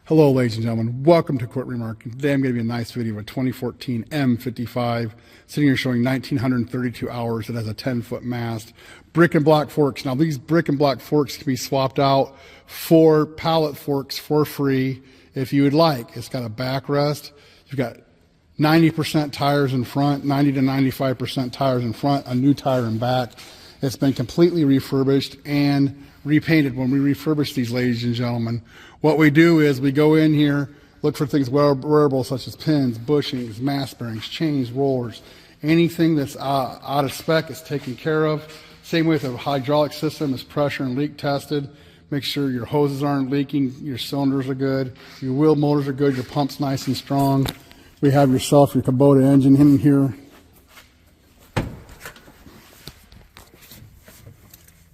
Hello ladies and gentlemen, welcome to Quick Remark. Today I'm going to give you a nice video of a 2014 M55 sitting here showing 1932 hours. It has a 10-foot mast, brick and block forks. Now these brick and block forks can be swapped out for pallet forks for free if you would like. It's got a backrest. You've got 90% tires in front, 90 to 95% tires in front, a new tire in back. It's been completely refurbished and repainted. When we refurbish these, ladies and gentlemen, what we do is we go in here, look for things wearable such as pins, bushings, mast bearings, chains, rollers. Anything that's out of spec is taken care of. Same with the hydraulic system is pressure and leak tested. Make sure your hoses aren't leaking, your cylinders are good, your wheel motors are good, your pump's nice and strong. We have your Kubota engine in here.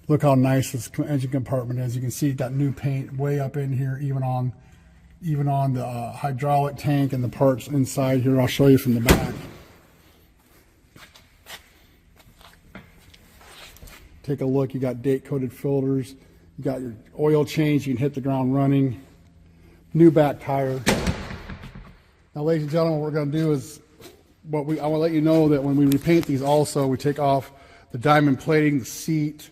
Look how nice this engine compartment is. You can see it got new paint way up in here, even on the hydraulic tank and the parts inside here. I'll show you from the back. Take a look. You got date-coated filters. You got your oil change. You can hit the ground running. New back tire. Now, ladies and gentlemen, what we're going to do is I want to let you know that when we repaint these, also we take off the diamond plating, the seat,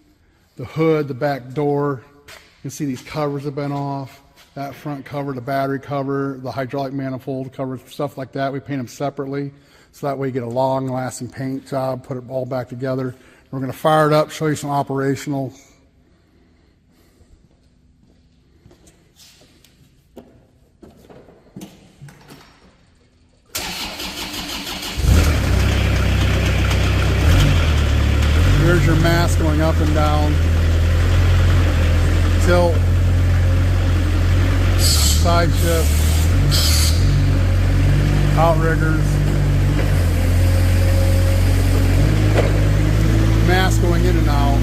the hood, the back door. You can see these covers have been off. That front cover, the battery cover, the hydraulic manifold cover, stuff like that. We paint them separately, so that way you get a long-lasting paint job, put it all back together. We're going to fire it up, show you some operational. Here's your mast going up and down. Tilt. Side shift. Outriggers. Mast going in and out.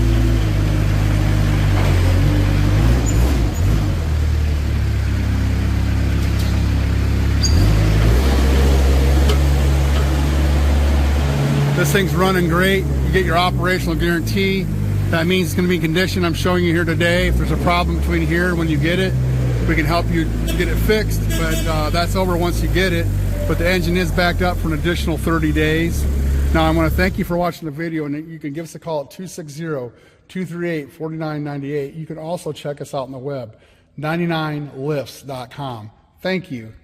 This thing's running great. You get your operational guarantee. That means it's going to be in condition. I'm showing you here today. If there's a problem between here when you get it, we can help you get it fixed, but that's over once you get it. But the engine is backed up for an additional 30 days. Now I want to thank you for watching the video, and you can give us a call at 260-238-4998. You can also check us out on the web, 99lifts.com. Thank you.